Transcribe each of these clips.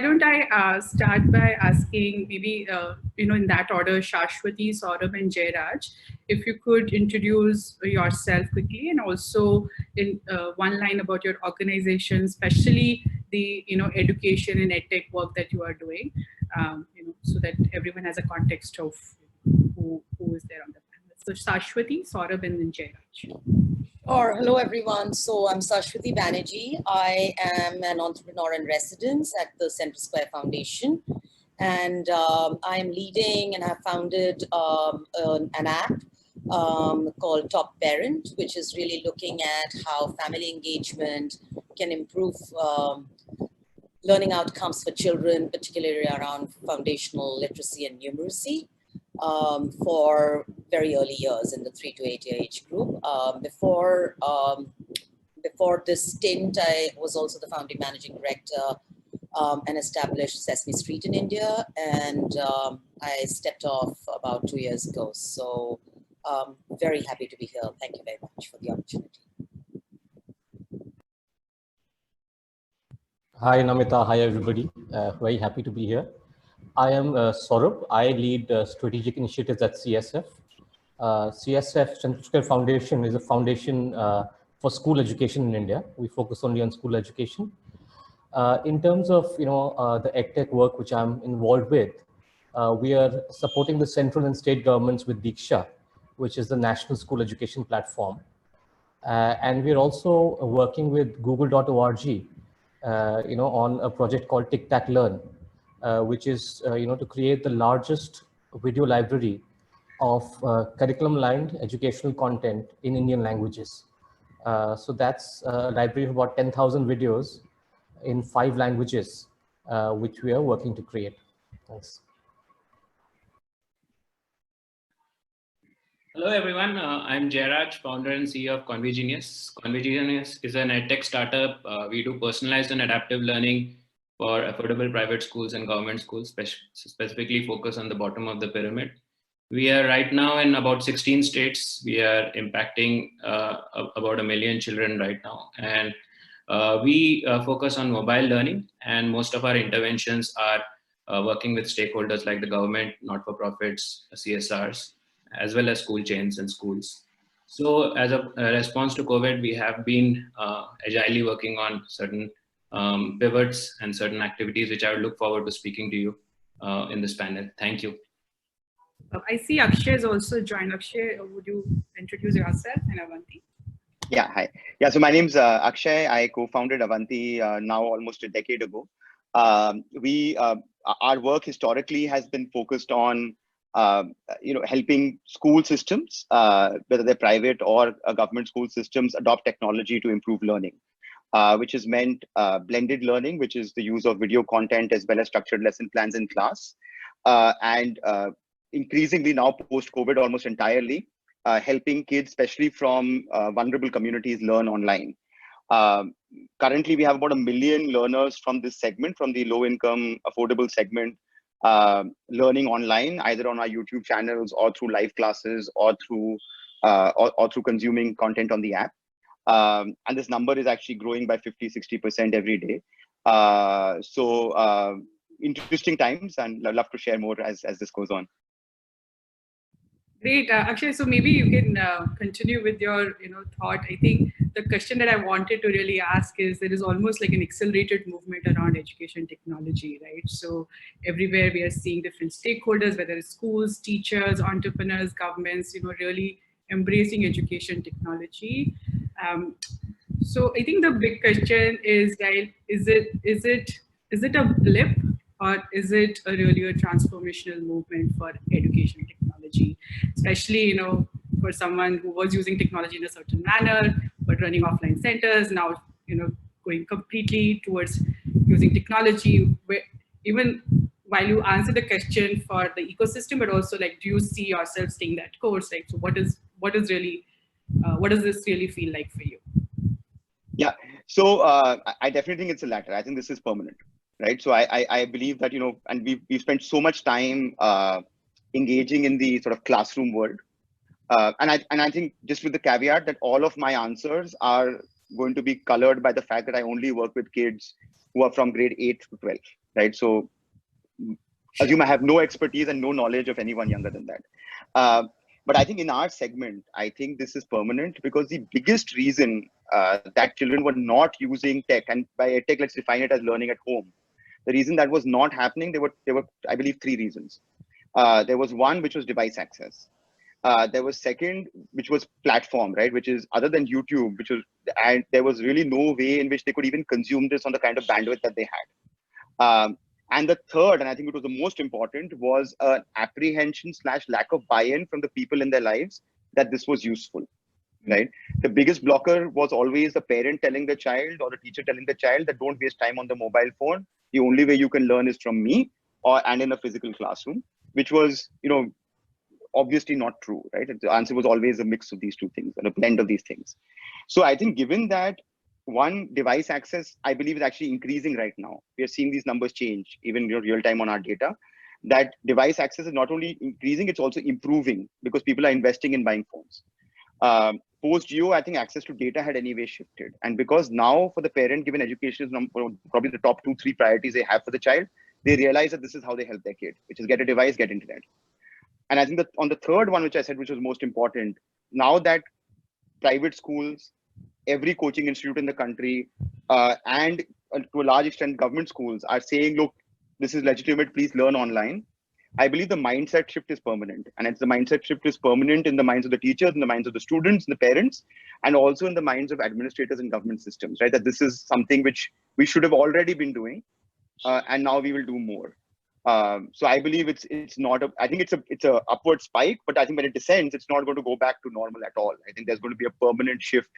don't I start by asking maybe, in that order, Sashwati, Saurabh, and Jairaj, if you could introduce yourself quickly and also in one line about your organization, especially the, education and edtech work that you are doing, so that everyone has a context of who is there on the panel. So Sashwati, Saurabh, and then Jairaj. Hello, everyone. So I'm Sashwati Banerjee. I am an entrepreneur in residence at the Central Square Foundation. And I am leading and have founded an app called Top Parent, which is really looking at how family engagement can improve learning outcomes for children, particularly around foundational literacy and numeracy. For very early years in the 3 to 8 year age group. Before this stint, I was also the founding managing director and established Sesame Street in India. And I stepped off about 2 years ago. So very happy to be here. Thank you very much for the opportunity. Hi, Namita. Hi, everybody. Very happy to be here. I am Saurabh. I lead strategic initiatives at CSF. CSF, Central Square Foundation, is a foundation for school education in India. We focus only on school education. In terms of the edtech work which I'm involved with, we are supporting the central and state governments with Deeksha, which is the national school education platform. And we're also working with google.org, on a project called Tic Tac Learn, which is to create the largest video library of curriculum-aligned educational content in Indian languages. So that's a library of about 10,000 videos in 5 languages, which we are working to create. Thanks. Hello, everyone. I'm Jairaj, founder and CEO of conveygenius. Conveygenius is an edtech startup. We do personalized and adaptive learning for affordable private schools and government schools, specifically focus on the bottom of the pyramid. We are right now in about 16 states. We are impacting about 1 million children right now. And we focus on mobile learning, and most of our interventions are working with stakeholders like the government, not-for-profits, CSRs, as well as school chains and schools. So as a response to COVID, we have been agilely working on certain pivots and certain activities, which I would look forward to speaking to you in this panel. Thank you. I see Akshay has also joined. Akshay, would you introduce yourself and Avanthi? Yeah, hi. Yeah, so my name's Akshay. I co-founded Avanthi now almost a decade ago. Our work historically has been focused on helping school systems, whether they're private or government school systems, adopt technology to improve learning. Which has meant blended learning, which is the use of video content as well as structured lesson plans in class. And increasingly now post-COVID almost entirely, helping kids, especially from vulnerable communities, learn online. Currently, we have about 1 million learners from this segment, from the low-income affordable segment, learning online, either on our YouTube channels or through live classes or through consuming content on the app. And this number is actually growing by 50–60% every day. So interesting times, and I'd love to share more as this goes on. Great, Akshay. So maybe you can continue with your thought. I think the question that I wanted to really ask is, there is almost like an accelerated movement around education technology, right? So everywhere we are seeing different stakeholders, whether it's schools, teachers, entrepreneurs, governments, really embracing education technology. So I think the big question is, guys, is it a blip, or is it really a transformational movement for education technology, especially for someone who was using technology in a certain manner but running offline centers, now going completely towards using technology, where even while you answer the question for the ecosystem, but also like, do you see yourself staying that course? Like, so what does this really feel like for you? Yeah, so I definitely think it's the latter. I think this is permanent, right? So I believe that, and we've spent so much time engaging in the sort of classroom world. And I think, just with the caveat that all of my answers are going to be colored by the fact that I only work with kids who are from grade 8 to 12, right? So assume I have no expertise and no knowledge of anyone younger than that. But I think in our segment, I think this is permanent, because the biggest reason that children were not using tech, and by tech, let's define it as learning at home. The reason that was not happening, there were, I believe, three reasons. There was one, which was device access. There was second, which was platform, right? Which is other than YouTube, and there was really no way in which they could even consume this on the kind of bandwidth that they had. And the third, and I think it was the most important, was an apprehension / lack of buy-in from the people in their lives that this was useful, right? The biggest blocker was always the parent telling the child or the teacher telling the child that don't waste time on the mobile phone. The only way you can learn is from me and in a physical classroom, which was, obviously not true, right? The answer was always a mix of these two things and a blend of these things. So I think given that, one, device access, I believe, is actually increasing right now. We are seeing these numbers change, even real time on our data, that device access is not only increasing, it's also improving because people are investing in buying phones. Post-Geo, I think access to data had anyway shifted. And because now for the parent, given education is probably the top 2-3 priorities they have for the child, they realize that this is how they help their kid, which is get a device, get internet. And I think that on the third one, which I said, which was most important, now that private schools, every coaching institute in the country, and to a large extent, government schools are saying, look, this is legitimate, please learn online. I believe the mindset shift is permanent. And the mindset shift is permanent in the minds of the teachers, in the minds of the students, and the parents, and also in the minds of administrators and government systems, right? That this is something which we should have already been doing, and now we will do more. So I believe it's not I think it's a upward spike, but I think when it descends, it's not going to go back to normal at all. I think there's going to be a permanent shift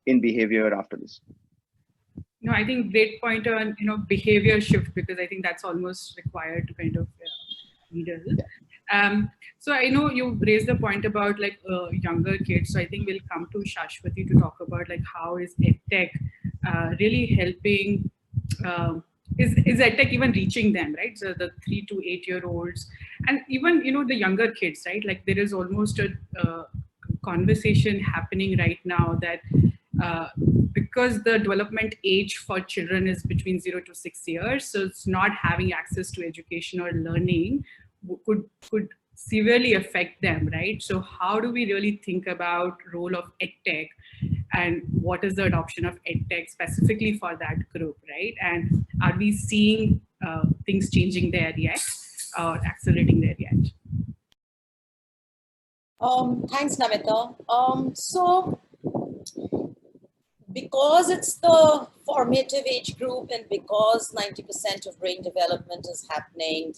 in behavior after this. No, I think great point on behavior shift, because I think that's almost required to kind of leaders. So I know you raised the point about younger kids. So I think we'll come to Sashwati to talk about how is EdTech really helping. Is EdTech even reaching them, right? So the 3 to 8 year olds, and even the younger kids, right? There is almost a conversation happening right now that because the development age for children is between 0 to 6 years, so it's not having access to education or learning could severely affect them, right? So how do we really think about role of EdTech, and what is the adoption of EdTech specifically for that group, right? And are we seeing things changing there yet or accelerating there yet? Thanks, Namita. So because it's the formative age group and because 90% of brain development is happening,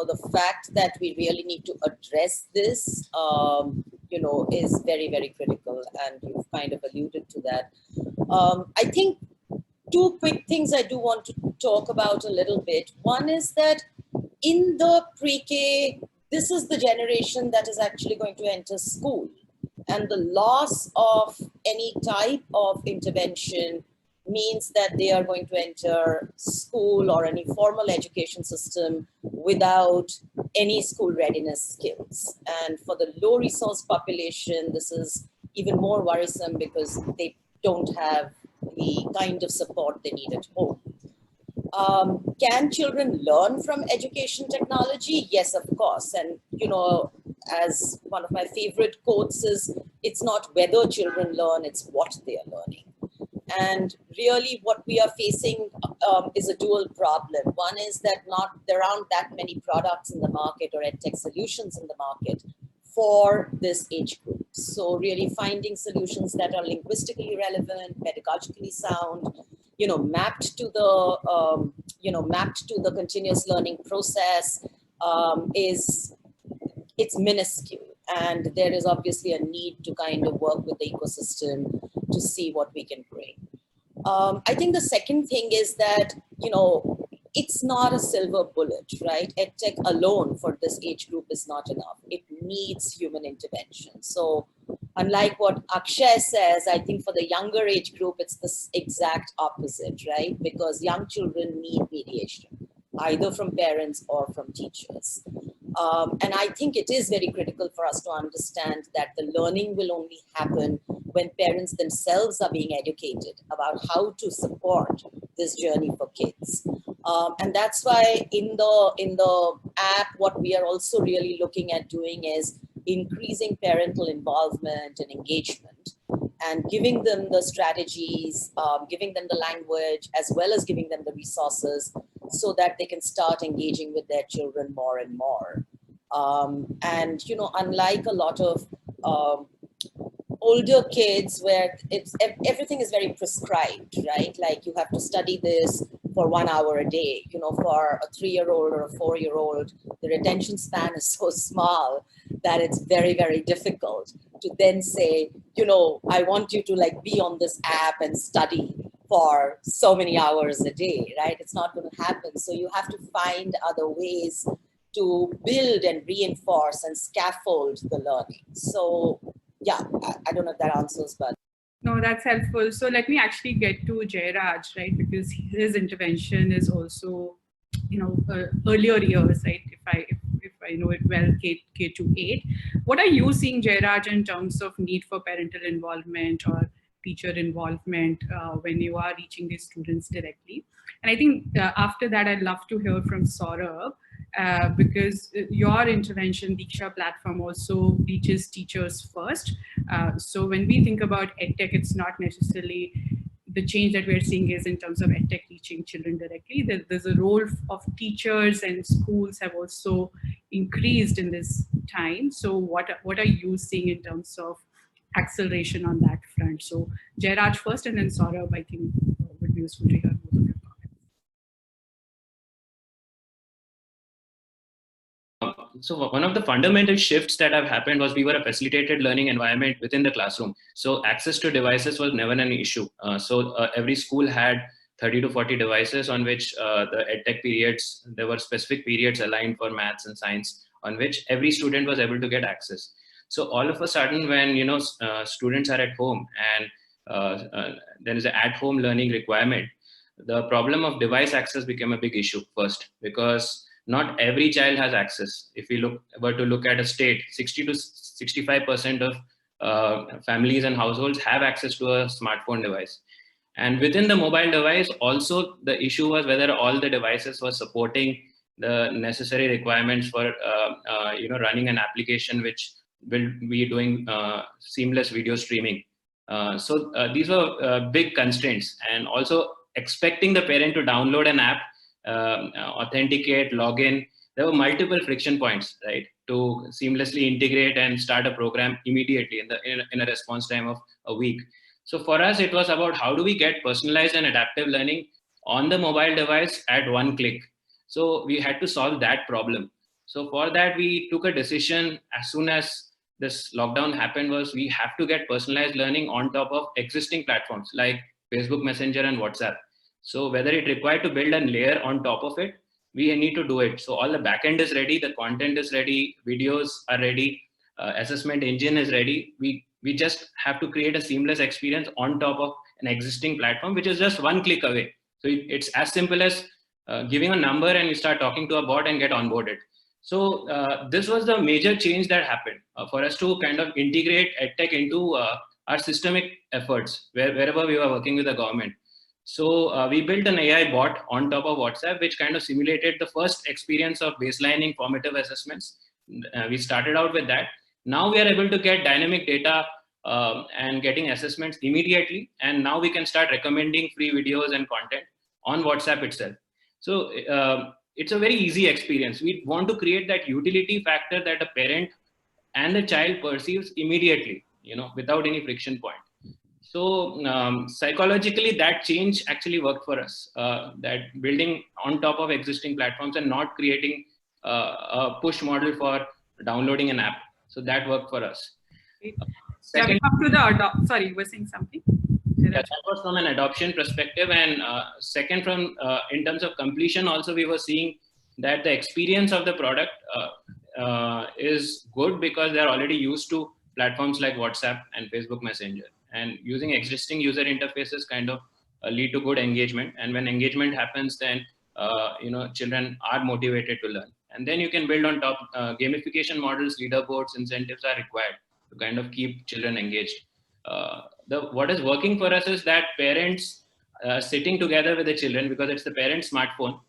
the fact that we really need to address this, is very, very critical, and you've kind of alluded to that. I think 2 quick things I do want to talk about a little bit. One is that in the pre-K, this is the generation that is actually going to enter school. And the loss of any type of intervention means that they are going to enter school or any formal education system without any school readiness skills. And for the low resource population, this is even more worrisome because they don't have the kind of support they need at home. Can children learn from education technology? Yes, of course. And, as one of my favorite quotes is, it's not whether children learn, it's what they are learning. And really what we are facing is a dual problem. One is that there aren't that many products in the market or EdTech solutions in the market for this age group. So really finding solutions that are linguistically relevant, pedagogically sound, mapped to the continuous learning process it's minuscule. And there is obviously a need to kind of work with the ecosystem to see what we can bring. I think the second thing is that, it's not a silver bullet, right? EdTech alone for this age group is not enough. It needs human intervention. So unlike what Akshay says, I think for the younger age group, it's the exact opposite, right? Because young children need mediation, either from parents or from teachers. And I think it is very critical for us to understand that the learning will only happen when parents themselves are being educated about how to support this journey for kids. And that's why in the app, what we are also really looking at doing is increasing parental involvement and engagement, and giving them the strategies, giving them the language, as well as giving them the resources so that they can start engaging with their children more and more. And, you know, unlike a lot of older kids where everything is very prescribed, right? Like you have to study this for 1 hour a day. You know, for a 3-year-old or a 4-year-old, the retention span is so small that it's very, very difficult to then say, you know, I want you to like be on this app and study for so many hours a day, right? It's not going to happen. So you have to find other ways to build and reinforce and scaffold the learning. So yeah, I don't know if that answers, but. No, that's helpful. So let me actually get to Jairaj, right? Because his intervention is also, you know, earlier years, right? If I know it well, K to 8. What are you seeing, Jairaj, in terms of need for parental involvement or teacher involvement when you are reaching these students directly? And I think after that, I'd love to hear from Saurabh. Because your intervention, Deeksha platform, also reaches teachers first. So when we think about EdTech, it's not necessarily the change that we're seeing is in terms of EdTech reaching children directly. There's a role of teachers, and schools have also increased in this time. So what are you seeing in terms of acceleration on that front? So Jairaj first, and then Saurabh, I think would be useful to hear both of your comments. So one of the fundamental shifts that have happened was we were a facilitated learning environment within the classroom. So access to devices was never an issue. Every school had 30 to 40 devices on which the EdTech periods, there were specific periods aligned for maths and science on which every student was able to get access. So all of a sudden when, you know, students are at home and there is an at-home learning requirement, the problem of device access became a big issue first, because not every child has access. If we were to look at a state, 60 to 65% of families and households have access to a smartphone device. And within the mobile device, also the issue was whether all the devices were supporting the necessary requirements for you know, running an application which will be doing seamless video streaming. So these were big constraints, and also expecting the parent to download an app, authenticate, log in. There were multiple friction points, right, to seamlessly integrate and start a program immediately in a response time of a week. So for us, it was about how do we get personalized and adaptive learning on the mobile device at one click. So we had to solve that problem. So for that, we took a decision as soon as this lockdown happened, was we have to get personalized learning on top of existing platforms like Facebook Messenger and WhatsApp. So whether it required to build a layer on top of it, we need to do it. So all the backend is ready, the content is ready, videos are ready, assessment engine is ready. We just have to create a seamless experience on top of an existing platform, which is just one click away. So it's as simple as giving a number and you start talking to a bot and get onboarded. So this was the major change that happened for us to kind of integrate EdTech into our systemic efforts wherever we were working with the government. So we built an AI bot on top of WhatsApp, which kind of simulated the first experience of baselining formative assessments. We started out with that. Now we are able to get dynamic data and getting assessments immediately. And now we can start recommending free videos and content on WhatsApp itself. So it's a very easy experience. We want to create that utility factor that a parent and the child perceives immediately, you know, without any friction point. So psychologically, that change actually worked for us, that building on top of existing platforms and not creating a push model for downloading an app. So that worked for us. Second, up to the sorry, you were saying something? Yeah, that was from an adoption perspective. And second, from in terms of completion, also we were seeing that the experience of the product is good because they're already used to platforms like WhatsApp and Facebook Messenger. And using existing user interfaces kind of lead to good engagement. And when engagement happens, then you know, children are motivated to learn. And then you can build on top gamification models, leaderboards, incentives are required to kind of keep children engaged. What is working for us is that parents sitting together with the children, because it's the parent's smartphone,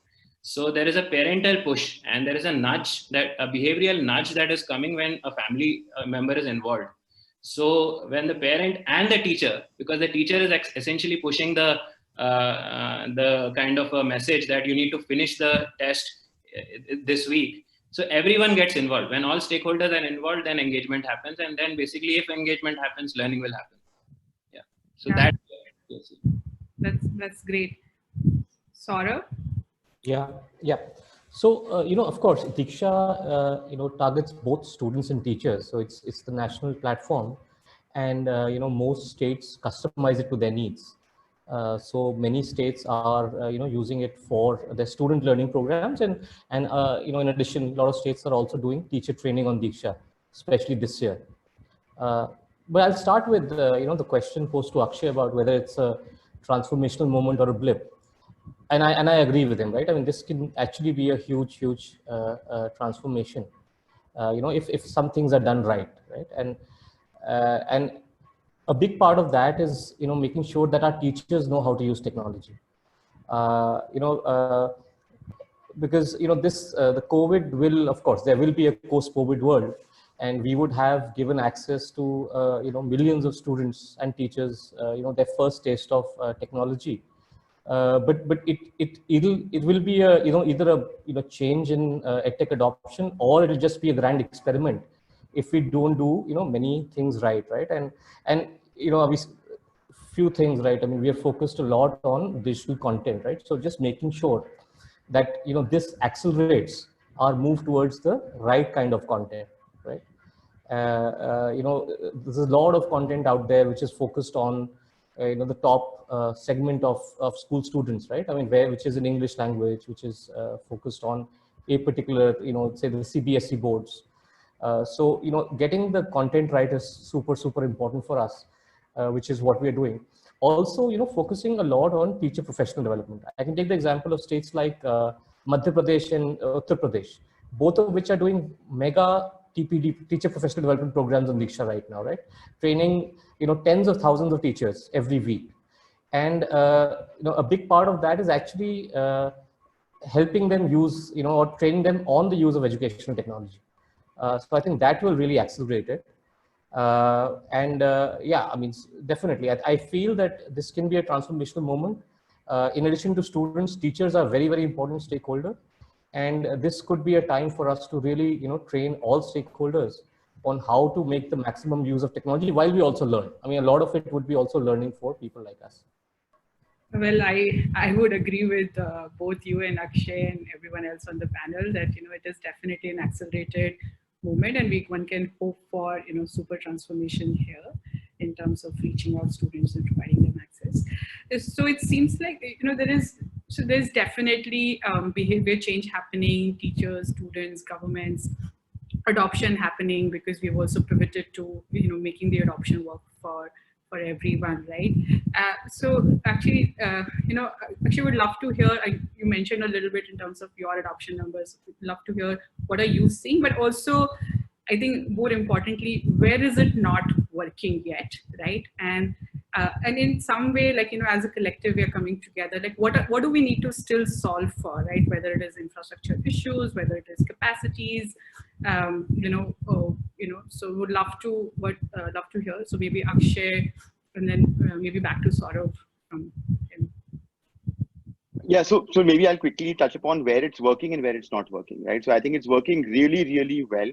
So there is a parental push, and there is a nudge, that a behavioral nudge that is coming when a family member is involved. So when the parent and the teacher, because the teacher is essentially pushing the kind of a message that you need to finish the test this week. So everyone gets involved. When all stakeholders are involved, then engagement happens, and then basically, if engagement happens, learning will happen. Yeah. So that's great. Saurabh? Yeah, yeah. So, of course, Deeksha, targets both students and teachers. So it's the national platform, and most states customize it to their needs. So many states are using it for their student learning programs, and in addition, a lot of states are also doing teacher training on Deeksha, especially this year. But I'll start with the question posed to Akshay about whether it's a transformational moment or a blip. And I agree with him, right? I mean, this can actually be a huge transformation, if some things are done right? And a big part of that is making sure that our teachers know how to use technology. Because this the COVID will, of course, there will be a post-COVID world, and we would have given access to millions of students and teachers their first taste of technology. But it will be a either a change in edtech adoption, or it'll just be a grand experiment if we don't do many things right. And few things right. I mean, we are focused a lot on digital content, right? So just making sure that this accelerates our move towards the right kind of content, right? There's a lot of content out there which is focused on the top segment of school students, right? I mean, which is in English language, which is focused on a particular, say the CBSE boards. So getting the content right is super important for us, which is what we are doing. Also, focusing a lot on teacher professional development. I can take the example of states like Madhya Pradesh and Uttar Pradesh, both of which are doing mega TPD, teacher professional development programs on Deeksha right now, right? Training, tens of thousands of teachers every week. And, a big part of that is actually helping them use, or training them on the use of educational technology. So I think that will really accelerate it. Yeah, I mean, definitely, I feel that this can be a transformational moment. In addition to students, teachers are very important stakeholder. And this could be a time for us to really, train all stakeholders on how to make the maximum use of technology while we also learn. I mean, a lot of it would be also learning for people like us. Well, I would agree with both you and Akshay and everyone else on the panel that it is definitely an accelerated movement, and one can hope for super transformation here in terms of reaching out students and providing them access. So it seems like there's definitely behavior change happening, teachers, students, governments, adoption happening, because we've also pivoted to making the adoption work for everyone, right? So actually, actually would love to hear, you mentioned a little bit in terms of your adoption numbers. Would love to hear what are you seeing, but also I think more importantly, where is it not working yet, right? And in some way, like, as a collective, we are coming together. Like, what do we need to still solve for, right? Whether it is infrastructure issues, whether it is capacities, so would love to hear. So maybe Akshay, and then maybe back to Saurabh from him. Yeah, so maybe I'll quickly touch upon where it's working and where it's not working, right? So I think it's working really well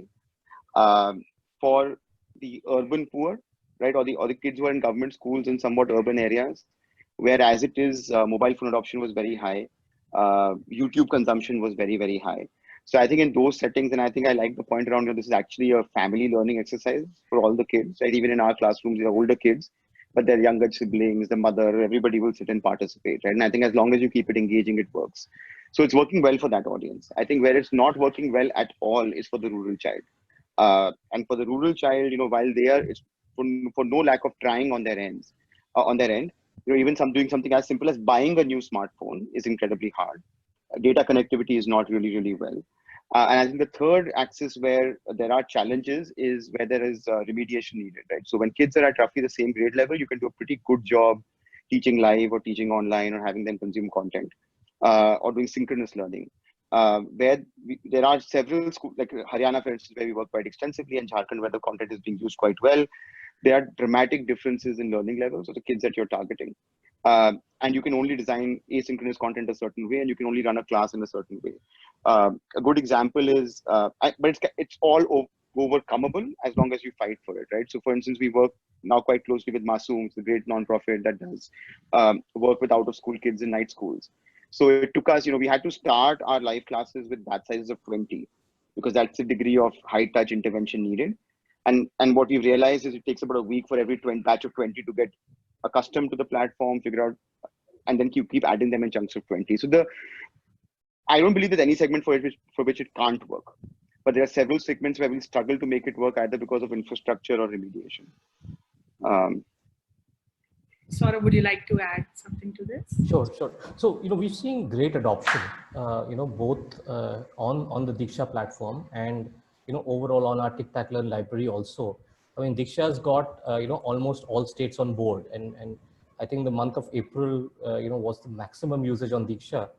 for the urban poor, right, or the kids who are in government schools in somewhat urban areas, where as it is, mobile phone adoption was very high, YouTube consumption was very high. So I think in those settings, and I think I like the point around, this is actually a family learning exercise for all the kids, right? Even in our classrooms, they're older kids, but their younger siblings, the mother, everybody will sit and participate, right? And I think as long as you keep it engaging, it works. So it's working well for that audience. I think where it's not working well at all is for the rural child. And for the rural child, while they are, it's for no lack of trying on their end, even doing something as simple as buying a new smartphone is incredibly hard. Data connectivity is not really well. And I think the third axis where there are challenges is where there is remediation needed, right? So when kids are at roughly the same grade level, you can do a pretty good job teaching live or teaching online or having them consume content or doing synchronous learning. where there are several schools, like Haryana, for instance, where we work quite extensively, and Jharkhand, where the content is being used quite well. There are dramatic differences in learning levels of the kids that you're targeting. And you can only design asynchronous content a certain way, and you can only run a class in a certain way. A good example is, but it's all overcomable as long as you fight for it, right? So for instance, we work now quite closely with Masoom, the great nonprofit that does work with out-of-school kids in night schools. So it took us, we had to start our live classes with batch sizes of 20, because that's the degree of high touch intervention needed. And what we've realized is it takes about a week for every batch of 20 to get accustomed to the platform, figure out, and then keep adding them in chunks of 20. So I don't believe there's any segment for which it can't work. But there are several segments where we struggle to make it work, either because of infrastructure or remediation. Saurabh, would you like to add something to this? Sure. So, we've seen great adoption, both on the Deeksha platform and, overall on our Tic-Tac-Learn library also. I mean, Deeksha has got, almost all states on board. And I think the month of April, was the maximum usage on Deeksha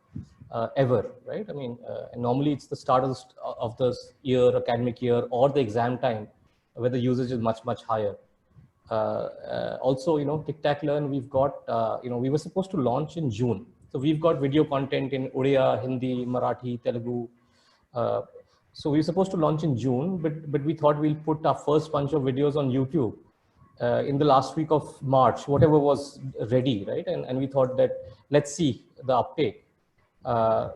ever, right? I mean, normally it's the start of the year, academic year, or the exam time, where the usage is much, much higher. Also, Tic-Tac-Learn, we've got, we were supposed to launch in June. So we've got video content in Odia, Hindi, Marathi, Telugu. So we were supposed to launch in June, but we thought we'll put our first bunch of videos on YouTube in the last week of March, whatever was ready, right? And we thought that let's see the uptake.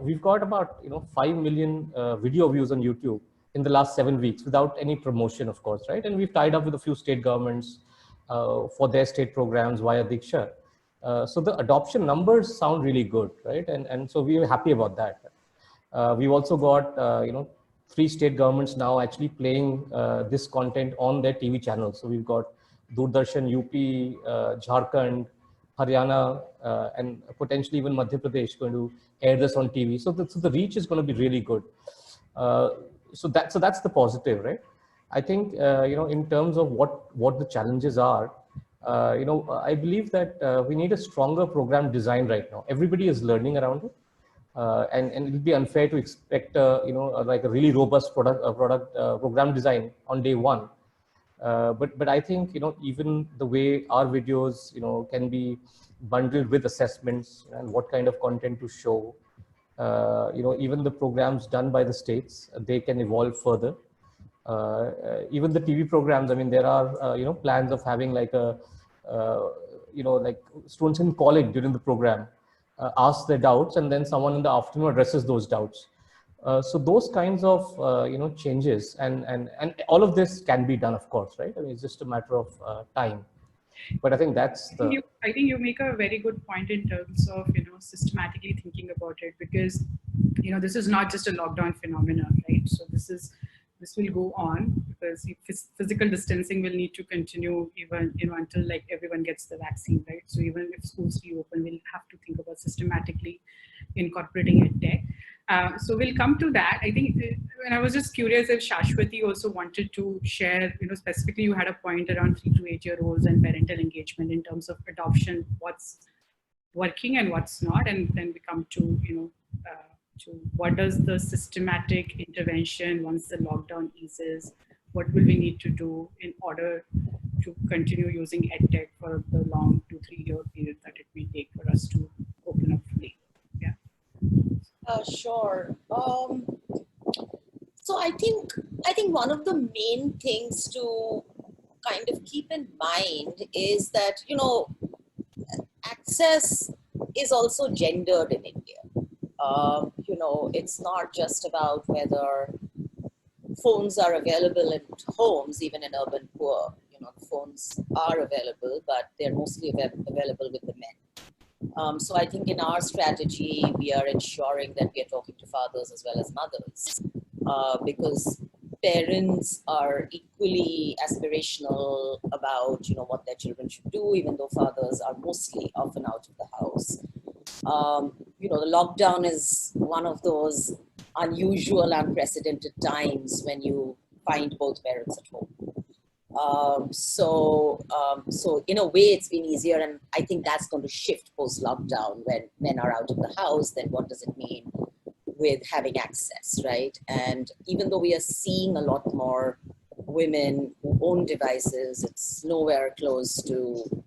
We've got about 5 million video views on YouTube in the last 7 weeks without any promotion, of course, right? And we've tied up with a few state governments for their state programs via Deeksha. So the adoption numbers sound really good, right? And so we were happy about that. We've also got 3 state governments now actually playing this content on their TV channels. So we've got Doordarshan, UP, Jharkhand, Haryana, and potentially even Madhya Pradesh going to air this on TV. So the reach is going to be really good. So that's the positive, right? I think in terms of what the challenges are, I believe that we need a stronger program design right now. Everybody is learning around it, and it will be unfair to expect like a really robust program design on day one. But I think even the way our videos can be bundled with assessments and what kind of content to show, even the programs done by the states, they can evolve further. Even the TV programs, I mean, there are plans of having like a like students in college during the program ask their doubts, and then someone in the afternoon addresses those doubts. So those kinds of changes and all of this can be done, of course, right? I mean, it's just a matter of time. But I think that's the. I think you make a very good point in terms of systematically thinking about it, because this is not just a lockdown phenomenon, right? So this will go on, because physical distancing will need to continue even until like everyone gets the vaccine, right? So even if schools reopen, we'll have to think about systematically incorporating EdTech. So we'll come to that. I think when I was just curious if Sashwati also wanted to share, specifically you had a point around 3 to 8-year-olds and parental engagement in terms of adoption, what's working and what's not, and then we come to to what does the systematic intervention once the lockdown eases, what will we need to do in order to continue using EdTech for the long 2 to 3 year period that it may take for us to open up fully. Yeah. Sure. So I think one of the main things to kind of keep in mind is that access is also gendered in India. It's not just about whether phones are available in homes, even in urban poor. Phones are available, but they're mostly available with the men. So I think in our strategy, we are ensuring that we are talking to fathers as well as mothers, because parents are equally aspirational about what their children should do, even though fathers are mostly often out of the house. The lockdown is one of those unusual, unprecedented times when you find both parents at home. So in a way, it's been easier, and I think that's going to shift post-lockdown when men are out of the house. Then what does it mean with having access, right? And even though we are seeing a lot more women who own devices, it's nowhere close to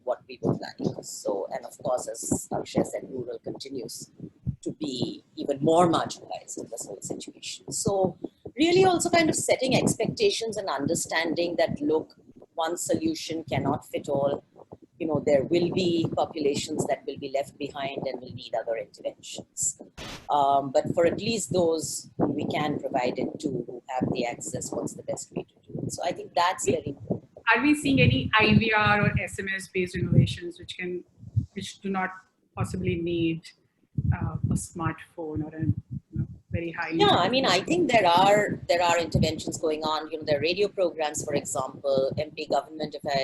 what we would like. So, and of course, as Akshay said, rural continues to be even more marginalized in this whole situation. So really also kind of setting expectations and understanding that, look, one solution cannot fit all. You know, there will be populations that will be left behind and will need other interventions. But for at least those who we can provide it to, who have the access, what's the best way to do it? So I think that's very important. Are we seeing any IVR or SMS-based innovations which do not possibly need a smartphone or a very high? Yeah, I mean, I think there are interventions going on. You know, there are radio programs, for example. MP government, if I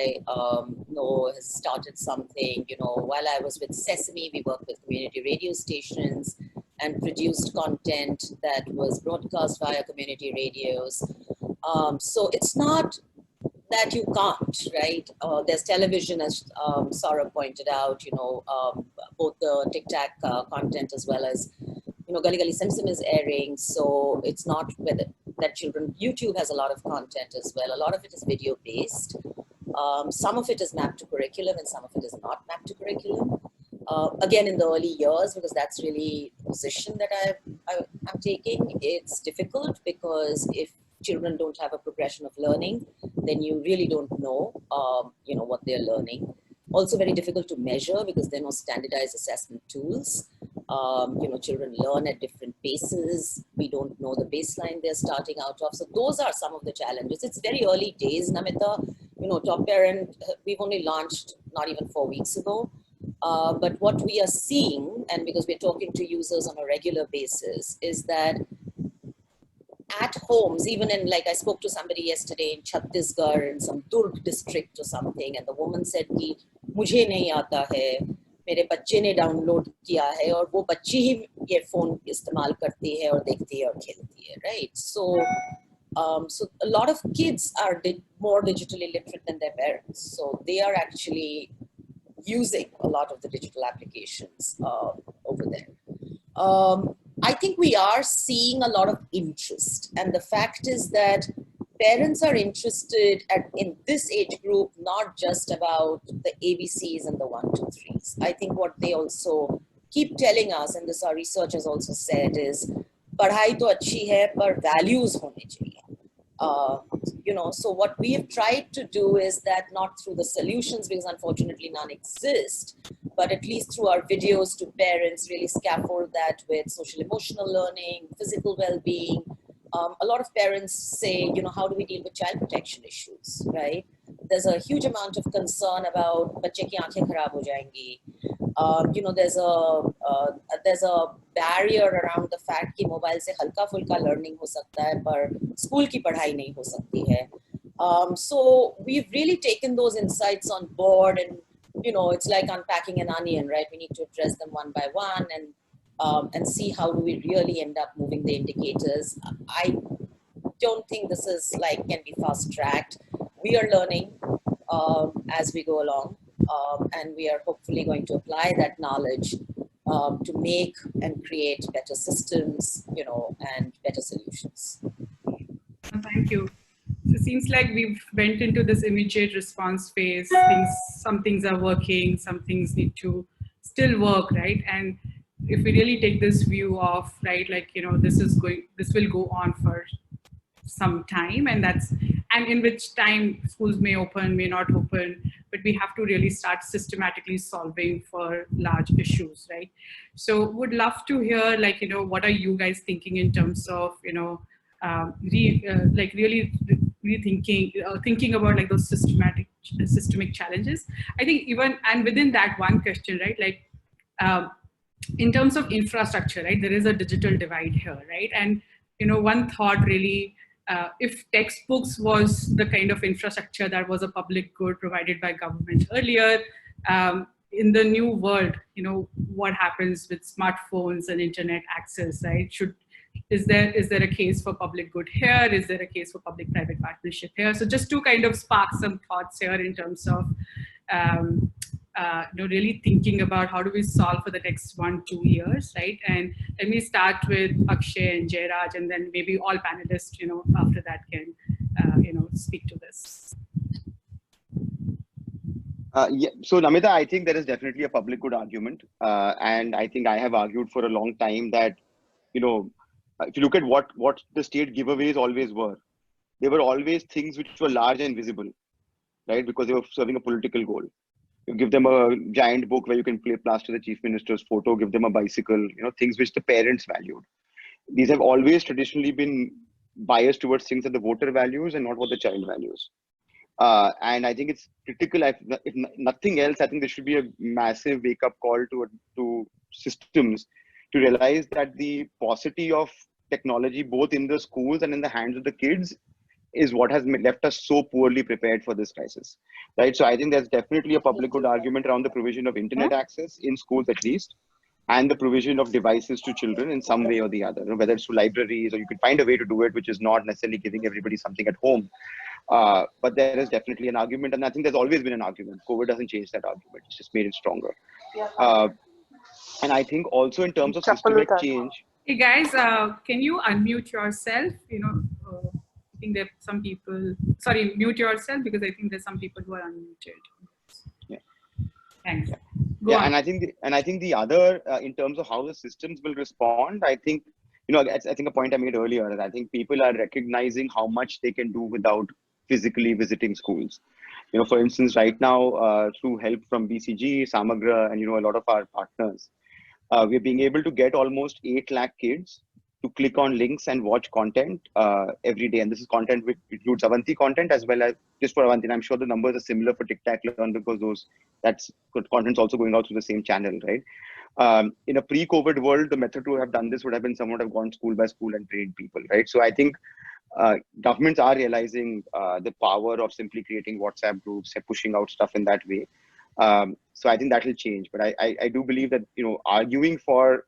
know, has started something. You know, while I was with Sesame, we worked with community radio stations and produced content that was broadcast via community radios. So it's not that you can't, right? There's television, as Saurabh pointed out, you know, both the Tic Tac content as well as, you know, Gully Gully Sim Sim is airing. So it's not whether that children, YouTube has a lot of content as well. A lot of it is video based. Some of it is mapped to curriculum and some of it is not mapped to curriculum. Again, in the early years, because that's really the position that I'm taking, it's difficult because if children don't have a progression of learning, then you really don't know, you know, what they're learning. Also very difficult to measure because there are no standardized assessment tools. You know, children learn at different paces. We don't know the baseline they're starting out of. So those are some of the challenges. It's very early days, Namita. You know, Top Parent, we've only launched not even 4 weeks ago. But what we are seeing, and because we're talking to users on a regular basis, is that at homes, even in, like I spoke to somebody yesterday in Chhattisgarh, in some Durg district or something, and the woman said कि मुझे नहीं आता है, मेरे बच्चे ने download किया है और वो बच्ची ही ईयरफोन इस्तेमाल करती है और देखती है और खेलती है, right? So a lot of kids are more digitally literate than their parents, so they are actually using a lot of the digital applications over there. I think we are seeing a lot of interest, and the fact is that parents are interested in this age group, not just about the ABCs and the 1, 2, 3s. I think what they also keep telling us, and this our research has also said, is पढ़ाई तो अच्छी है पर values होने चाहिए. You know, so what we have tried to do is that, not through the solutions, because unfortunately none exist, but at least through our videos to parents, really scaffold that with social emotional learning, physical well-being. A lot of parents say, you know, how do we deal with child protection issues, right? There's a huge amount of concern about बच्चे की आंखें खराब हो जाएंगी. You know, there's a barrier around the fact कि mobile से हल्का फुल्का learning हो सकता है पर स्कूल की पढ़ाई नहीं हो सकती है. So we've really taken those insights on board, and you know, it's like unpacking an onion, right? We need to address them one by one and see how do we really end up moving the indicators. I don't think this is like can be fast tracked. We are learning as we go along, and we are hopefully going to apply that knowledge to make and create better systems, you know, and better solutions. Thank you. So it seems like we've went into this immediate response phase. Some things are working, some things need to still work, right? And if we really take this view of, right, like, you know, this will go on for some time, and in which time schools may open, may not open, but we have to really start systematically solving for large issues, right? So would love to hear, like, you know, what are you guys thinking in terms of, you know, really thinking about like those systemic challenges. I think even, and within that one question, right, like in terms of infrastructure, right, there is a digital divide here, right? And, you know, one thought really, if textbooks was the kind of infrastructure that was a public good provided by government earlier, in the new world, you know, what happens with smartphones and internet access, right? Is there a case for public good here? Is there a case for public-private partnership here? So just to kind of spark some thoughts here in terms of really thinking about how do we solve for the next 1-2 years, right? And let me start with Akshay and Jairaj, and then maybe all panelists, after that can, speak to this. Yeah. So Namita, I think there is definitely a public good argument. And I think I have argued for a long time that, if you look at what the state giveaways always were, they were always things which were large and visible, right? Because they were serving a political goal. You give them a giant book where you can plaster the chief minister's photo, give them a bicycle, things which the parents valued. These have always traditionally been biased towards things that the voter values and not what the child values. And I think it's critical. If nothing else, I think there should be a massive wake-up call to systems to realize that the paucity of technology, both in the schools and in the hands of the kids, is what has left us so poorly prepared for this crisis, right? So I think there's definitely a public good argument around the provision of internet access in schools at least, and the provision of devices to children in some way or the other, whether it's through libraries or you could find a way to do it, which is not necessarily giving everybody something at home. But there is definitely an argument, and I think there's always been an argument. COVID doesn't change that argument; it's just made it stronger. And I think also in terms of systemic change. Hey guys, can you unmute yourself? I think there are some people. Sorry, mute yourself because I think there's some people who are unmuted. Yeah. Thanks. Yeah, and I think the other in terms of how the systems will respond, I think I think a point I made earlier is I think people are recognizing how much they can do without physically visiting schools. For instance, right now through help from BCG, Samagra, and a lot of our partners, we're being able to get almost 8 lakh kids to click on links and watch content every day. And this is content which includes Avanthi content as well as just for Avanthi. And I'm sure the numbers are similar for Tic Tac Learn because that's content's also going out through the same channel, right? In a pre-COVID world, the method to have done this would have been someone would have gone school by school and trained people, right? So I think governments are realizing the power of simply creating WhatsApp groups and pushing out stuff in that way. So I think that will change. But I do believe that, arguing for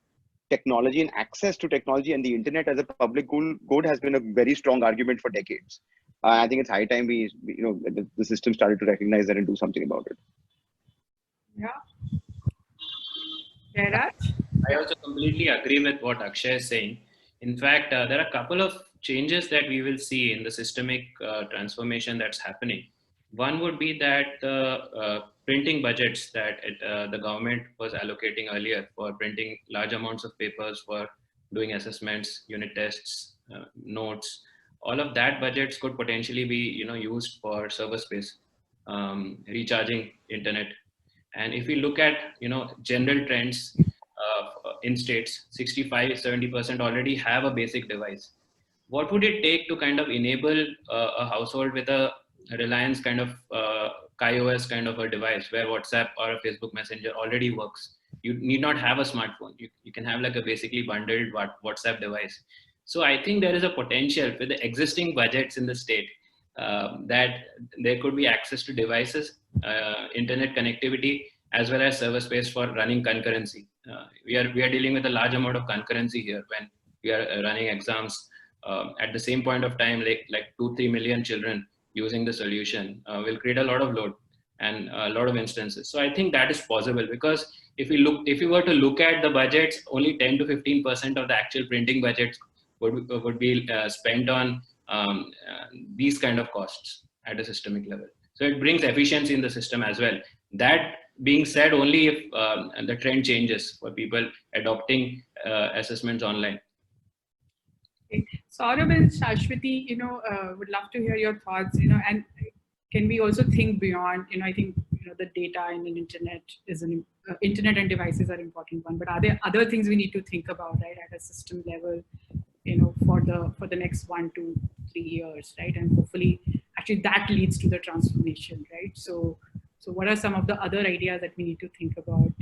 technology and access to technology and the internet as a public good has been a very strong argument for decades. I think it's high time the system started to recognize that and do something about it. Yeah. Jairaj? I also completely agree with what Akshay is saying. In fact, there are a couple of changes that we will see in the systemic transformation that's happening. One would be that the printing budgets that the government was allocating earlier for printing large amounts of papers for doing assessments, unit tests, notes, all of that budgets could potentially be used for server space, recharging internet. And if we look at general trends in states, 65-70% already have a basic device. What would it take to kind of enable a household with a Reliance kind of KaiOS kind of a device where WhatsApp or a Facebook Messenger already works? You need not have a smartphone. You can have like a basically bundled WhatsApp device. So I think there is a potential with the existing budgets in the state that there could be access to devices, internet connectivity, as well as server space for running concurrency. We are dealing with a large amount of concurrency here when we are running exams at the same point of time, like 2-3 million children using the solution will create a lot of load and a lot of instances. So I think that is possible because if we were to look at the budgets, only 10 to 15% of the actual printing budgets would be spent on these kind of costs at a systemic level. So it brings efficiency in the system as well. That being said, only if the trend changes for people adopting assessments online. Okay. Saurabh and Sashwati, would love to hear your thoughts, and can we also think beyond, I think, the data and the internet internet and devices are important one, but are there other things we need to think about, right, at a system level, for the next 1 to 3 years, right? And hopefully actually that leads to the transformation, right? So what are some of the other ideas that we need to think about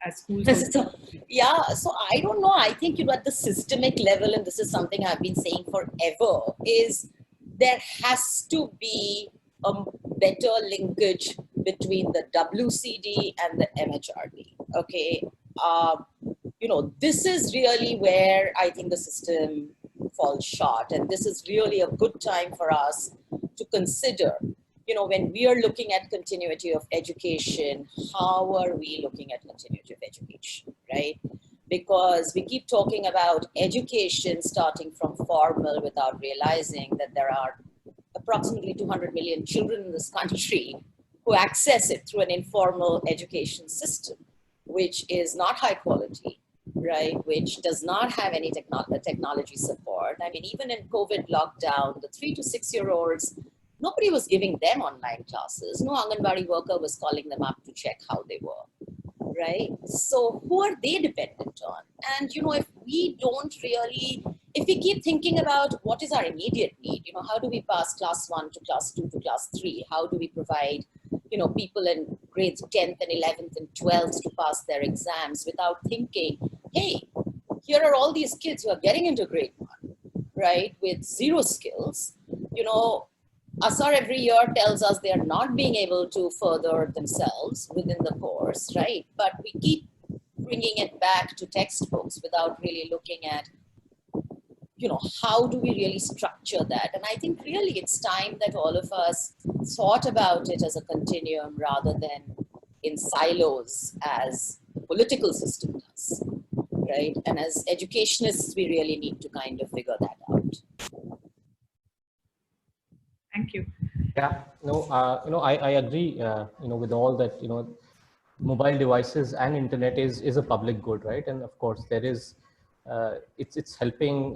as schools? Yeah, so I don't know. I think, at the systemic level, and this is something I've been saying forever, is there has to be a better linkage between the WCD and the MHRD. Okay. This is really where I think the system falls short. And this is really a good time for us to consider when we are looking at continuity of education, how are we looking at continuity of education, right? Because we keep talking about education starting from formal without realizing that there are approximately 200 million children in this country who access it through an informal education system, which is not high quality, right? Which does not have any technology support. I mean, even in COVID lockdown, the 3 to 6 year olds, nobody was giving them online classes. No Anganwadi worker was calling them up to check how they were, right? So who are they dependent on? And, if we don't really, if we keep thinking about what is our immediate need, how do we pass class 1 to class 2 to class 3? How do we provide, people in grades 10th and 11th and 12th to pass their exams without thinking, hey, here are all these kids who are getting into grade 1, right, with zero skills. ASAR every year tells us they are not being able to further themselves within the course, right? But we keep bringing it back to textbooks without really looking at, how do we really structure that? And I think really it's time that all of us thought about it as a continuum rather than in silos as the political system does, right? And as educationists, we really need to kind of figure that out. Thank you. Yeah, no, I agree, with all that, mobile devices and internet is a public good, right? And of course there is, it's helping,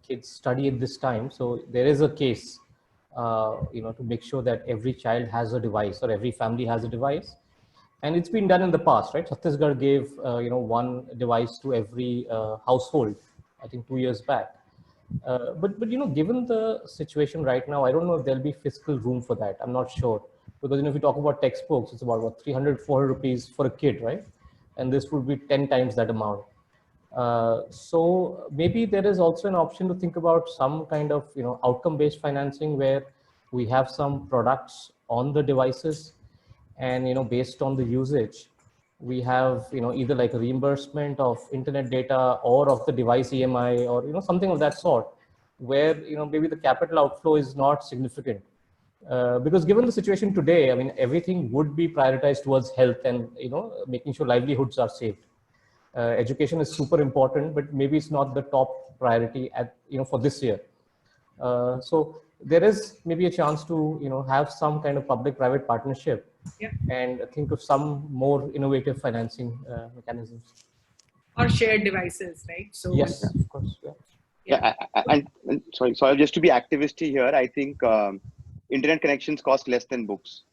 kids study at this time. So there is a case, to make sure that every child has a device or every family has a device. And it's been done in the past, right? Chhattisgarh gave, one device to every household, I think 2 years back. But given the situation right now, I don't know if there'll be fiscal room for that. I'm not sure, because if you talk about textbooks, it's about what 300, 400 rupees for a kid, right? And this would be 10 times that amount. So maybe there is also an option to think about some kind of outcome-based financing where we have some products on the devices, and based on the usage, we have either like a reimbursement of internet data or of the device EMI or something of that sort, where maybe the capital outflow is not significant, because given the situation today, I mean everything would be prioritized towards health and making sure livelihoods are saved. Education is super important, but maybe it's not the top priority at for this year. So there is maybe a chance to have some kind of public-private partnership, yeah, and think of some more innovative financing mechanisms. Or shared devices, right? So yes, of course. Yeah, and sorry, just to be activist here, I think internet connections cost less than books.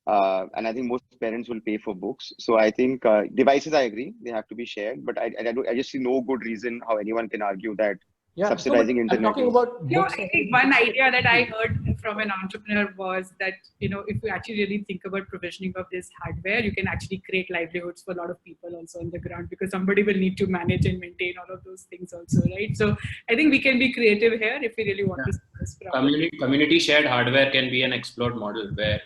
And I think most parents will pay for books. So I think devices, I agree, they have to be shared. But I just see no good reason how anyone can argue that subsidizing internet. I'm talking about books. I think one idea that I heard from an entrepreneur was that if you actually really think about provisioning of this hardware, you can actually create livelihoods for a lot of people also on the ground, because somebody will need to manage and maintain all of those things also, right? So I think we can be creative here if we really want to see this problem. Community shared hardware can be an explored model where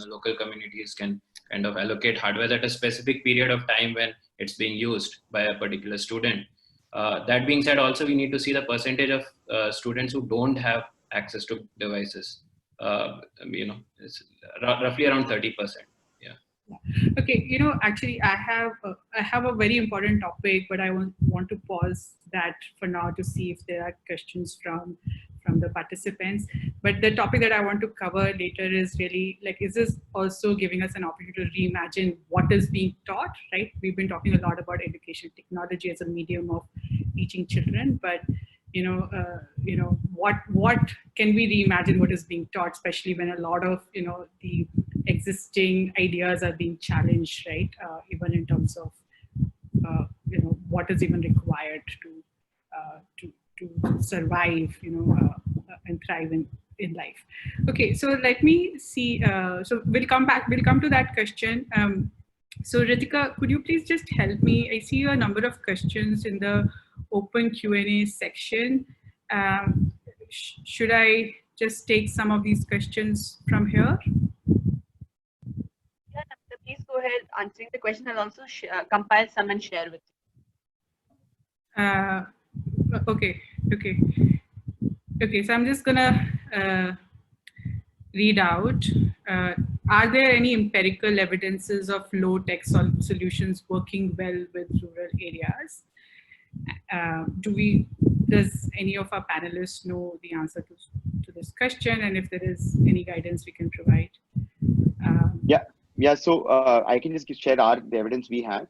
local communities can kind of allocate hardware at a specific period of time when it's being used by a particular student. That being said, also we need to see the percentage of students who don't have access to devices. It's roughly around 30%. Yeah. Okay, actually I have a very important topic, but I want to pause that for now to see if there are questions from the participants. But the topic that I want to cover later is really like, is this also giving us an opportunity to reimagine what is being taught, right? We've been talking a lot about education technology as a medium of teaching children, but what can we reimagine what is being taught, especially when a lot of the existing ideas are being challenged, right? Even in terms of what is even required to survive, and thrive in life. Okay, so let me see. So we'll come to that question. So Ritika, could you please just help me? I see a number of questions in the open Q&A section. Should I just take some of these questions from here? Yeah, please go ahead answering the question. I'll also compile some and share with you. Okay. So I'm just gonna read out. Are there any empirical evidences of low-tech solutions working well with rural areas? Does any of our panelists know the answer to this question? And if there is any guidance we can provide? Yeah. So I can just share the evidence we have.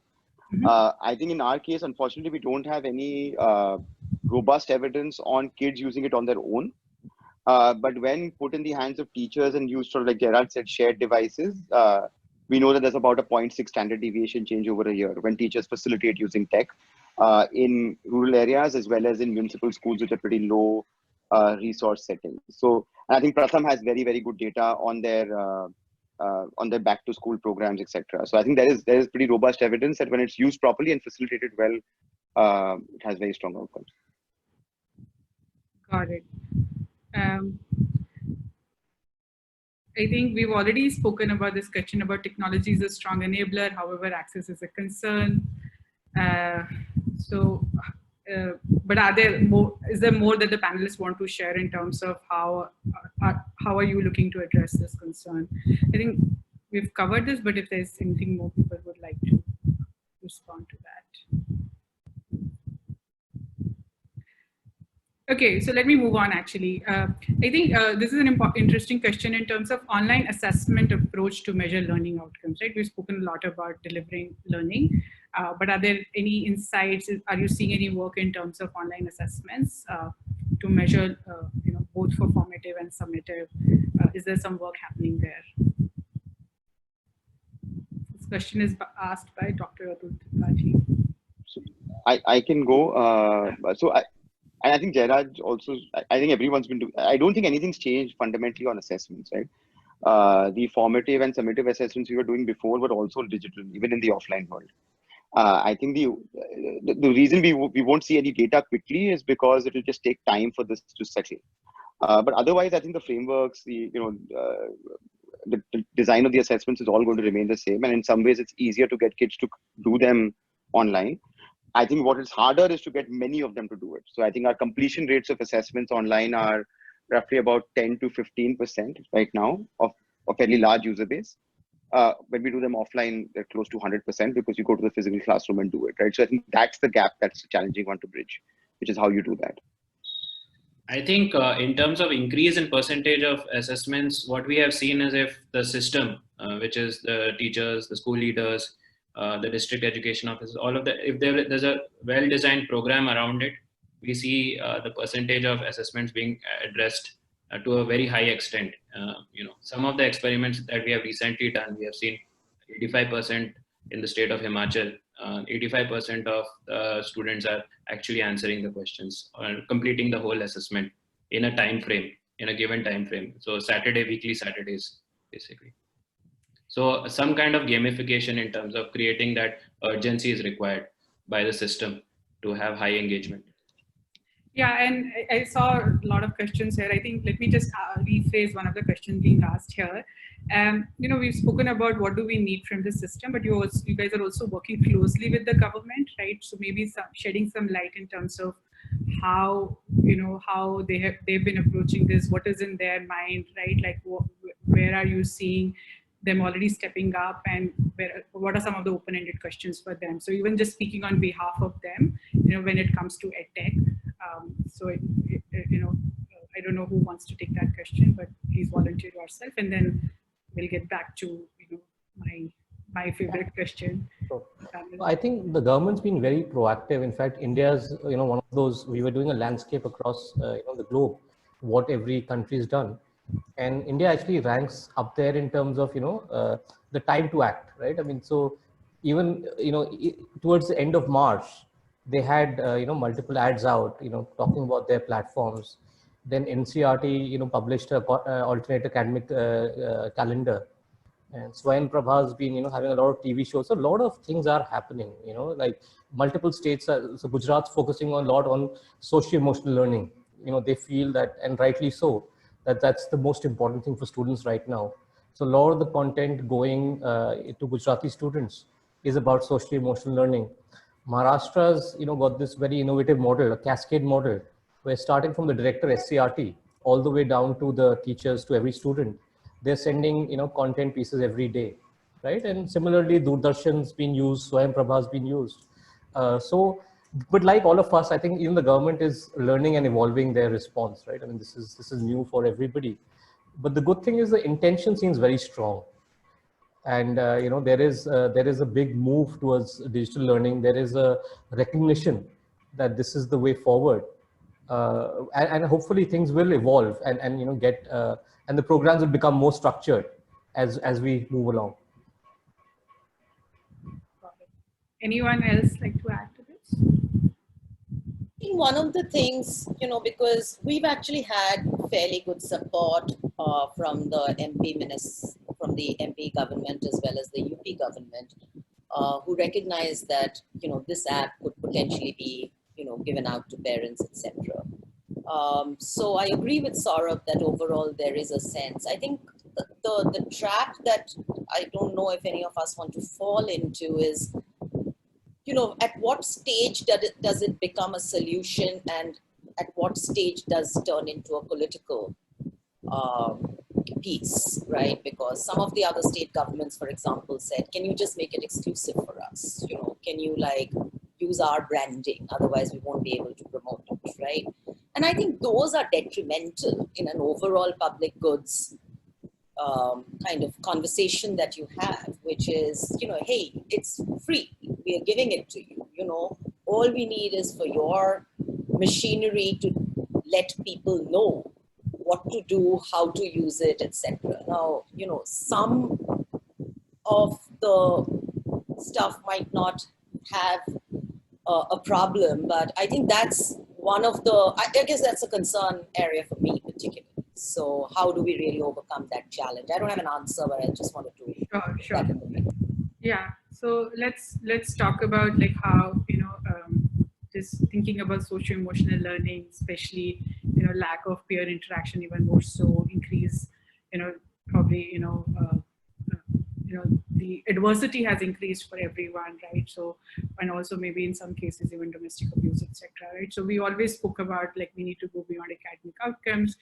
I think in our case, unfortunately, we don't have any robust evidence on kids using it on their own. But when put in the hands of teachers and used, sort of like Jairaj said, shared devices, we know that there's about a 0.6 standard deviation change over a year when teachers facilitate using tech in rural areas as well as in municipal schools, which are pretty low resource settings. So I think Pratham has very, very good data on their back to school programs, etc. So I think there is pretty robust evidence that when it's used properly and facilitated well, it has very strong outcomes. Got it. I think we've already spoken about this question about technology is a strong enabler. However, access is a concern. But is there more that the panelists want to share in terms of how are you looking to address this concern? I think we've covered this, but if there's anything more people would like to respond to that. Okay, so let me move on actually. I think this is an interesting question in terms of online assessment approach to measure learning outcomes, right? We've spoken a lot about delivering learning, but are there any insights? Are you seeing any work in terms of online assessments to measure, both for formative and summative? Is there some work happening there? This question is asked by Dr. Avanthi. So I can go. And I think Jairaj also, I think everyone's been doing, I don't think anything's changed fundamentally on assessments, right? The formative and summative assessments we were doing before were also digital, even in the offline world. I think the reason we won't see any data quickly is because it will just take time for this to settle. But otherwise, I think the frameworks, the design of the assessments is all going to remain the same. And in some ways, it's easier to get kids to do them online. I think what is harder is to get many of them to do it. So I think our completion rates of assessments online are roughly about 10 to 15% right now of a fairly large user base. When we do them offline, they're close to 100% because you go to the physical classroom and do it, right? So I think that's the gap that's a challenging one to bridge, which is how you do that. I think in terms of increase in percentage of assessments, what we have seen is if the system, which is the teachers, the school leaders, the district education officers, all of that, if there's a well-designed program around it, we see the percentage of assessments being addressed to a very high extent. Some of the experiments that we have recently done, we have seen 85% in the state of Himachal, 85% of students are actually answering the questions or completing the whole assessment in a time frame, in a given time frame. So weekly Saturdays, basically. So some kind of gamification in terms of creating that urgency is required by the system to have high engagement. Yeah, and I saw a lot of questions here. I think let me just rephrase one of the questions being asked here. We've spoken about what do we need from the system, but you guys are also working closely with the government, right? So maybe shedding some light in terms of how they've been approaching this, what is in their mind, right? Like where are you seeing them already stepping up, and what are some of the open-ended questions for them? So even just speaking on behalf of them, when it comes to EdTech. I don't know who wants to take that question, but please volunteer yourself, and then we'll get back to my favorite question. So, I think the government's been very proactive. In fact, India's one of those. We were doing a landscape across the globe, what every country has done, and India actually ranks up there in terms of the time to act, right? I mean, so even towards the end of March, they had multiple ads out talking about their platforms. Then NCRT published a alternate academic calendar, and Swayam Prabha has been having a lot of TV shows. So a lot of things are happening, like multiple states so Gujarat's focusing a lot on social emotional learning. They feel that, and rightly so, that's the most important thing for students right now. So a lot of the content going to Gujarati students is about social emotional learning. Maharashtra's got this very innovative model, a cascade model, where starting from the director SCRT all the way down to the teachers, to every student, they're sending, content pieces every day, right? And similarly, Doordarshan's been used, Swayam Prabha's been used. But like all of us, I think even the government is learning and evolving their response, right? I mean, this is new for everybody. But the good thing is the intention seems very strong. And there is a big move towards digital learning. There is a recognition that this is the way forward, and hopefully things will evolve and get and the programs will become more structured as we move along. Anyone else like to add to this? I think one of the things, because we've actually had fairly good support from the MP government as well as the UP government, who recognize that, this app could potentially be, given out to parents, etc. So I agree with Saurabh that overall there is a sense. I think the trap that I don't know if any of us want to fall into is, at what stage does it become a solution, and at what stage does it turn into a political piece, right? Because some of the other state governments, for example, said, can you just make it exclusive for us? Can you use our branding? Otherwise we won't be able to promote it, right? And I think those are detrimental in an overall public goods kind of conversation that you have, which is, hey, it's free. We are giving it to you. All we need is for your machinery to let people know what to do, how to use it, etc. Now, some of the stuff might not have a problem, but I think that's one of the, I guess that's a concern area for me particularly. So how do we really overcome that challenge? I don't have an answer, but I just wanted to sure. Yeah. So let's talk about how just thinking about social emotional learning, especially lack of peer interaction, even more so increase, probably the adversity has increased for everyone, right? So, and also maybe in some cases even domestic abuse, etc. Right? So we always spoke about we need to go beyond academic outcomes,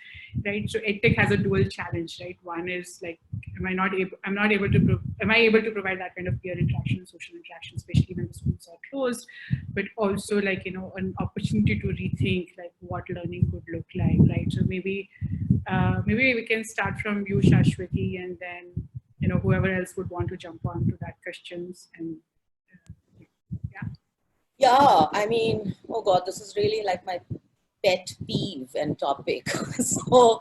right? So EdTech has a dual challenge, right? One is am I able to provide that kind of peer interaction and social interaction, especially when the schools are closed, but also an opportunity to rethink what learning could look like, right? So maybe we can start from you, Sashwati, and then whoever else would want to jump on to that questions. And yeah, I mean, oh God, this is really my pet peeve and topic. So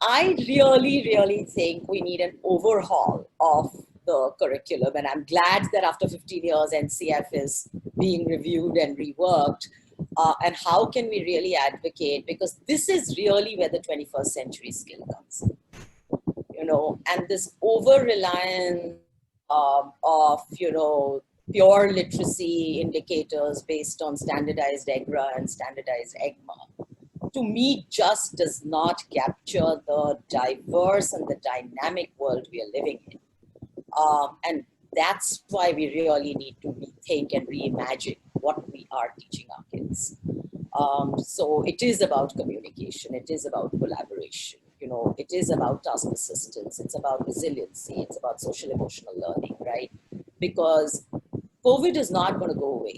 I really think we need an overhaul of the curriculum, and I'm glad that after 15 years NCF is being reviewed and reworked. And how can we really advocate, because this is really where the 21st century skill comes in. And this over-reliance of, pure literacy indicators based on standardized EGRA and standardized EGMA, to me just does not capture the diverse and the dynamic world we are living in. And that's why we really need to rethink and reimagine what we are teaching our kids. So it is about communication, it is about collaboration. It is about task assistance, it's about resiliency, it's about social emotional learning, right? Because COVID is not going to go away.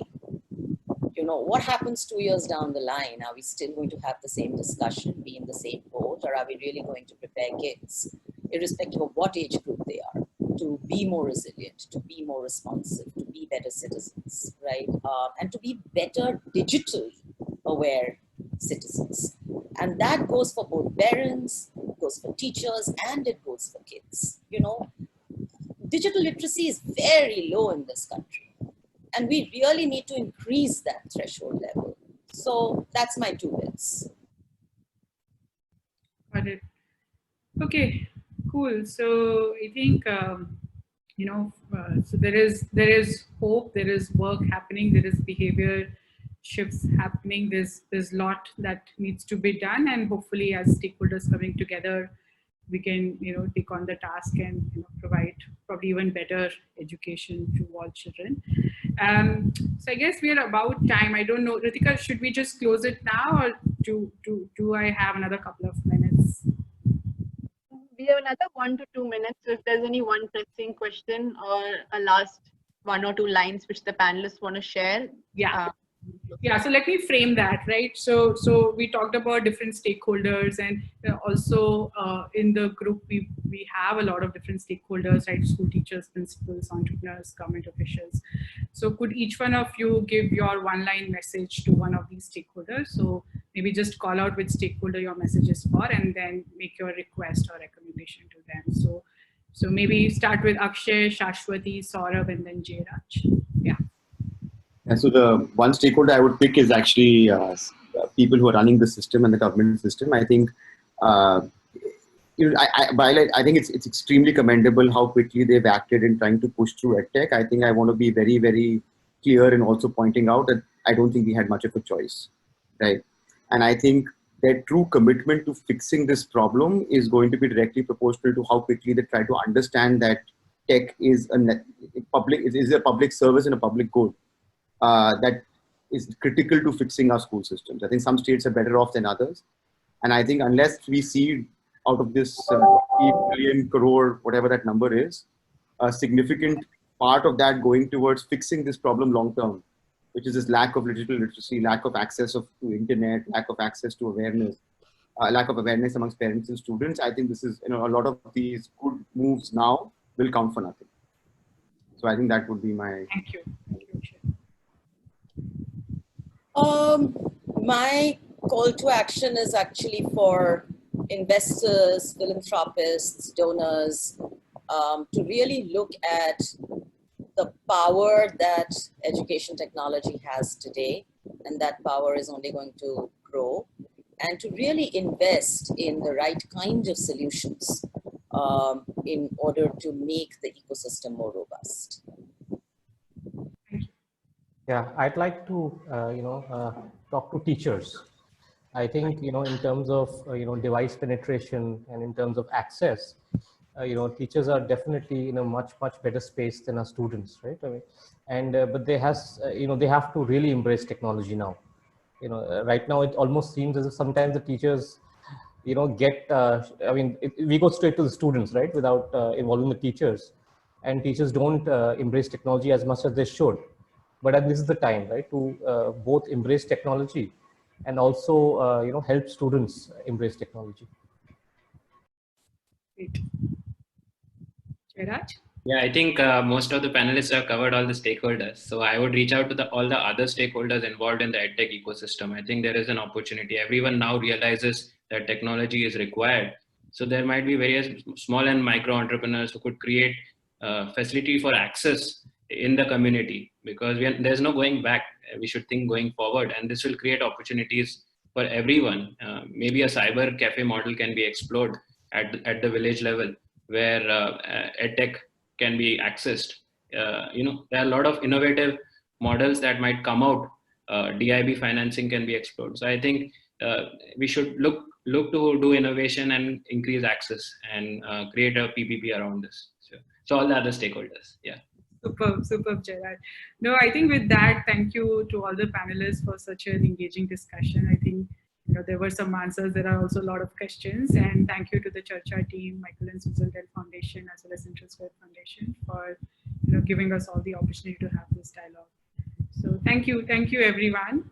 What happens 2 years down the line? Are we still going to have the same discussion, be in the same boat, or are we really going to prepare kids, irrespective of what age group they are, to be more resilient, to be more responsive, to be better citizens, right? And to be better digitally aware citizens. And that goes for both parents, goes for teachers, and it goes for kids. Digital literacy is very low in this country, and we really need to increase that threshold level. So that's my 2 bits. Got it. Okay, cool. So I think so there is hope, there is work happening, there is behavior shifts happening. There's a lot that needs to be done, and hopefully, as stakeholders coming together, we can take on the task and provide probably even better education to all children. So I guess we are about time. I don't know, Ritika, should we just close it now, or do I have another couple of minutes? We have another 1 to 2 minutes. So if there's any one pressing question or a last 1 or 2 lines which the panelists want to share. Yeah. Yeah, so let me frame that, right? So we talked about different stakeholders, and also in the group we have a lot of different stakeholders, right? School teachers, principals, entrepreneurs, government officials. So could each one of you give your one-line message to one of these stakeholders? So maybe just call out which stakeholder your message is for, and then make your request or recommendation to them. So maybe start with Akshay, Sashwati, Saurabh, and then Jairaj. Yeah. And so the one stakeholder I would pick is actually people who are running the system and the government system. I think, I think it's extremely commendable how quickly they've acted in trying to push through EdTech. I think I want to be very, very clear in also pointing out that I don't think we had much of a choice, right? And I think their true commitment to fixing this problem is going to be directly proportional to how quickly they try to understand that tech is a public service and a public good. That is critical to fixing our school systems. I think some states are better off than others. And I think unless we see out of this 8 billion crore, whatever that number is, a significant part of that going towards fixing this problem long term, which is this lack of digital literacy, lack of access to internet, lack of access to awareness, lack of awareness amongst parents and students. I think this is, a lot of these good moves now will count for nothing. So I think that would be my... Thank you. Thank you. My call to action is actually for investors, philanthropists, donors, to really look at the power that education technology has today, and that power is only going to grow, and to really invest in the right kind of solutions in order to make the ecosystem more robust. Yeah, I'd like to, talk to teachers. I think, in terms of, device penetration and in terms of access, teachers are definitely in a much, much better space than our students, right? I mean, but they have to really embrace technology now. Right now it almost seems as if sometimes the teachers, we go straight to the students, right? Without involving the teachers, and teachers don't embrace technology as much as they should. But this is the time, right, to both embrace technology and also, help students embrace technology. Great. Jairaj? Yeah, I think most of the panelists have covered all the stakeholders. So I would reach out to all the other stakeholders involved in the EdTech ecosystem. I think there is an opportunity. Everyone now realizes that technology is required. So there might be various small and micro entrepreneurs who could create facility for access in the community, because there's no going back. We should think going forward, and this will create opportunities for everyone. Maybe a cyber cafe model can be explored at the village level, where EdTech can be accessed. There are a lot of innovative models that might come out. DIB financing can be explored. So I think we should look to do innovation and increase access and create a PPP around this. So all the other stakeholders, yeah. Superb, Jairaj. No, I think with that, thank you to all the panelists for such an engaging discussion. I think there were some answers. There are also a lot of questions, and thank you to the Churcha team, Michael and Susan Dell Foundation, as well as Central Square Foundation for giving us all the opportunity to have this dialogue. So thank you everyone.